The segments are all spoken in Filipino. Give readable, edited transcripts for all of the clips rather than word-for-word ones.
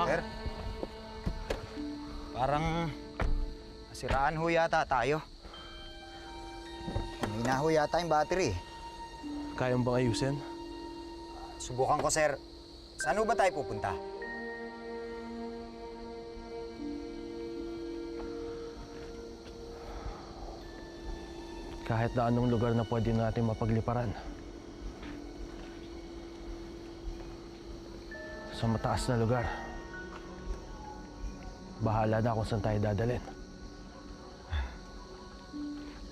Sir, parang nasiraan ho yata tayo. Humina ho yata yung battery. Kaya mo bang ayusin? Subukan ko, sir. Saan ho ba tayo pupunta? Kahit na anong lugar na pwede natin mapagliparan. Sa mataas na lugar. Bahala na kung saan tayo dadalhin.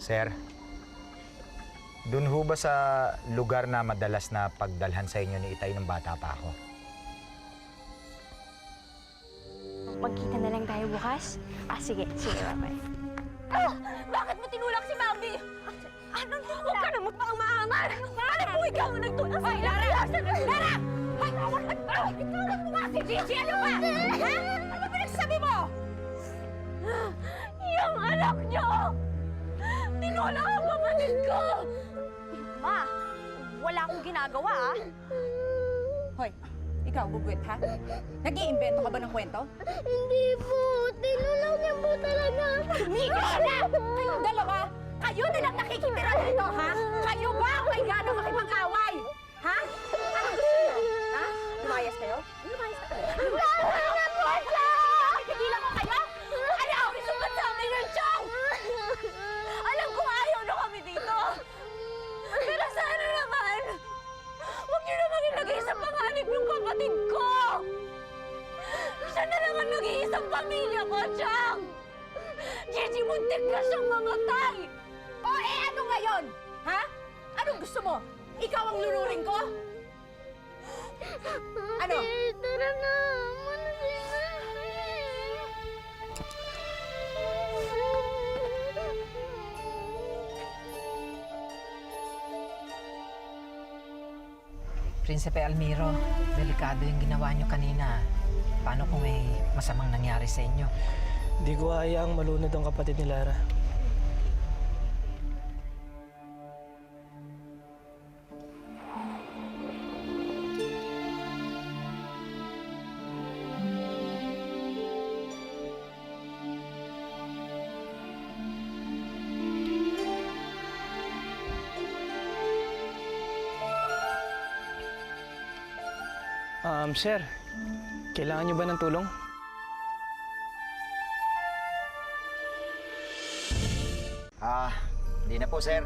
Sir, dun ho ba sa lugar na madalas na pagdalhan sa inyo ni Itay ng bata pa ako? Magkita na lang tayo bukas? Sige, bye-bye. Bakit mo tinulak si Bambi? Anong tulak? Huwag ka na magpakamaangan! Alam mo, ikaw ang nagtulak sa Lara! Lara! Ay, ikaw mo nga si Gigi! Ano ba? Ha? Ano ba nagsabi mo? Yung anak niyo! Tinulak ang kapatid ko! Ma, wala akong ginagawa, ah. Hoy, ikaw, bugwit, ha? Nag-iimbento ka ba ng kwento? Hindi po. Tinulaw niya po talaga. Tumigil ka na! Kayong dalawa, kayo na lang nakikitira dito, ha? Kayo ba ang may gana makipag-away? Ha? Ano gusto niyo? Ha? Lumayas kayo? Lumayas na kayo? Lumayas na po siya! Pigilan ko kayo? Ano? Isugat sa amin yung chong! Alam ko ayaw na kami dito! Pero sana naman, huwag niyo naman ilagay sa panganib yung kapatid ko! Siya na lang ang nag-iisang pamilya ko, Chang! Gigi, muntik na siyang mamatay! O ano ngayon? Ha? Anong gusto mo? Ikaw ang lunurin ko? Ano? Tara na. Ano siya? Prinsipe Almiro, delikado yung ginawa niyo kanina. Paano kung may masamang nangyari sa inyo? Hindi ko hayaang malunod ang kapatid ni Lara. Sir, kailangan niyo ba ng tulong? Hindi na po, sir.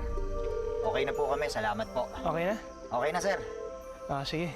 Okay na po kami. Salamat po. Okay na? Okay na, sir. Sige.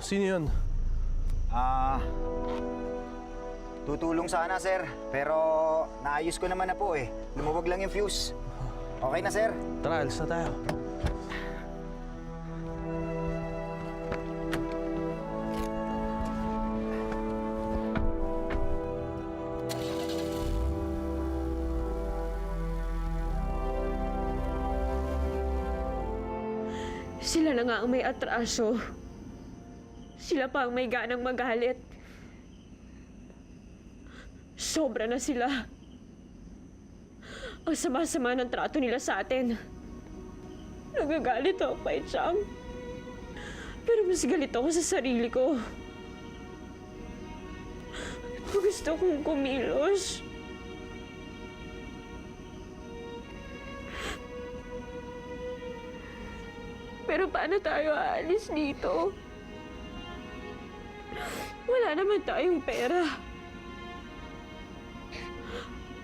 Sino yun? Tutulong sana, sir. Pero naayos ko naman na po eh. Lumuwag lang yung fuse. Okay na, sir? Tara, alis na tayo. Sila na nga ang may atraso. Sila pa ang may ganang magalit. Sobra na sila. Ang sama-sama ng trato nila sa atin. Nagagalit ako kay Chang. Pero mas galit ako sa sarili ko. Gusto kong kumilos. Pero paano tayo aalis dito? Wala naman tayong pera.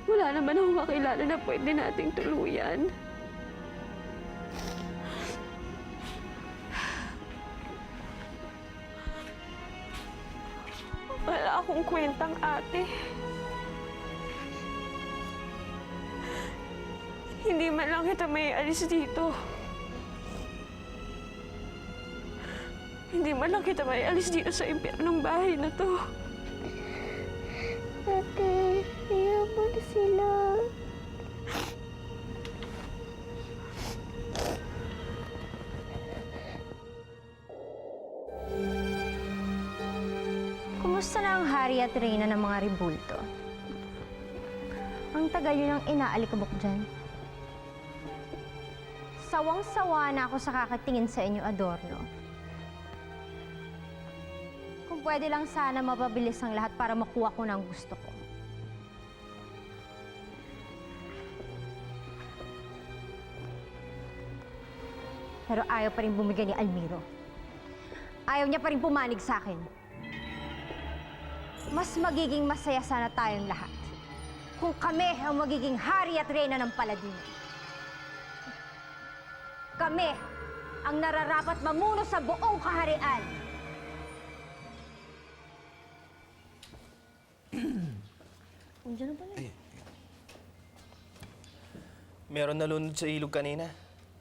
Wala naman akong kakilala na pwede nating tuluyan. Wala akong kwentang ate. Hindi man lang kita may alis dito. Hindi man lang kita may alis dito sa impyernong bahay na to. Ate, iyak mo na sila. Kumusta na ang hari at reyna ng mga ribulto? Ang tagal yun ang inaalikabok dyan. Sawang-sawa na ako sa kakatingin sa inyo, Adorno. Kung pwede lang sana mapabilis ang lahat para makuha ko ng gusto ko. Pero ayaw pa rin bumigay ni Almiro. Ayaw niya pa rin pumanig sa akin. Mas magiging masaya sana tayong lahat kung kami ang magiging hari at reyna ng Paladino. Kami ang nararapat mamuno sa buong kaharian. Andiyan na pala. Meron nalunod sa ilog kanina.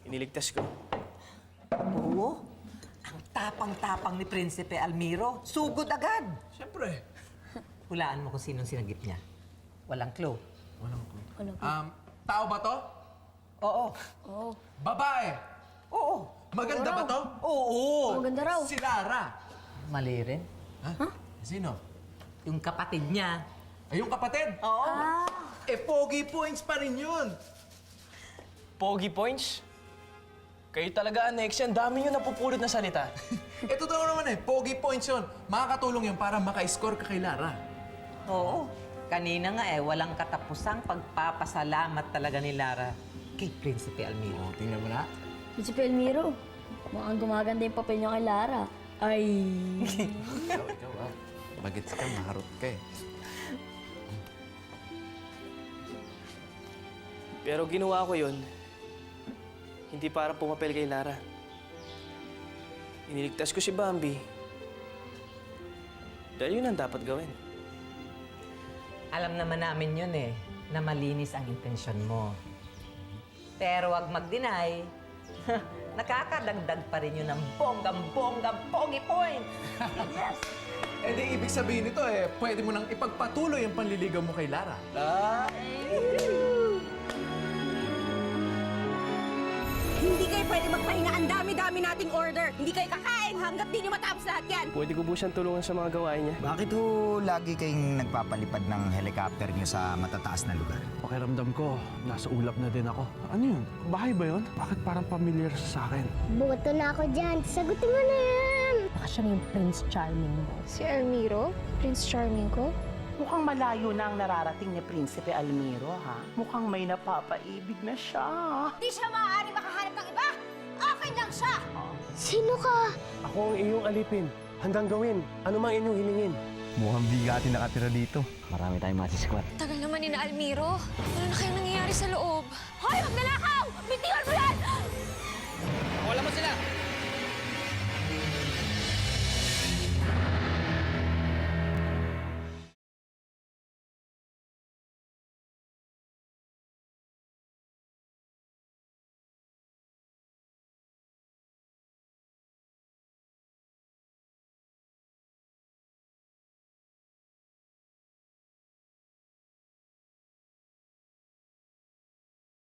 Iniligtas ko. Oo. Ang tapang-tapang ni Prinsipe Almiro. Sugod agad. Siyempre. Hulaan mo kung sinong sinagip niya. Walang clue. Tao ba to? Oo. Babae? Oo. Maganda ba to? Oo. Maganda raw. Si Lara. Mali rin. Ha? Sino? Yung kapatid niya. Ay, yung kapatid? Oo. Pogi points pa rin yun. Pogi points? Kayo talaga, Anex, yan. Dami nyo napupulot na salita. Totoo naman pogi points yun. Makakatulong yun para maka-score ka kay Lara. Oo. Kanina nga walang katapusang pagpapasalamat talaga ni Lara kay Prinsipe Almiro. Tingnan mo na. Si Pelmiro, mukhang gumaganda yung papel niyo kay Lara. Ay. Ikaw Bagets ka, maharot ka eh. Pero ginawa ko yun, hindi para pumapel kay Lara. Iniligtas ko si Bambi. Dahil yun ang dapat gawin. Alam naman namin yun na malinis ang intensyon mo. Pero wag mag-deny, nakakadagdag pa rin yun ng bonggang-bonggang pogi point. Yes! Di ibig sabihin nito pwede mo nang ipagpatuloy ang panliligaw mo kay Lara. Hindi kayo pwede magpahinga. Ang dami-dami nating order. Hindi kayo kakain hanggat di nyo matapos lahat yan. Pwede ko po siyang tulungan sa mga gawain niya. Bakit ho lagi kayong nagpapalipad ng helicopter niyo sa matataas na lugar? Pakiramdam ko, nasa ulap na din ako. Ano yun? Bahay ba yun? Bakit parang familiar sa akin? Buto na ako dyan. Sagutin mo na yan. Baka siya na yung Prince Charming mo. Si Almiro? Prince Charming ko? Mukhang malayo na ang nararating ni Prinsipe Almiro, ha? Mukhang may napapaibig na siya. Di siya maaari makahanap ng iba! Akin lang siya! Sino ka? Ako ang iyong alipin. Handang gawin. Ano mang inyong hilingin. Mukhang bigatin nakatira dito. Marami tayong masiskwat. Tagal naman ni na Almiro. Ano na kayang nangyayari sa loob? Hoy, magnanakaw! Bitiwan mo yan! Wala mo sila!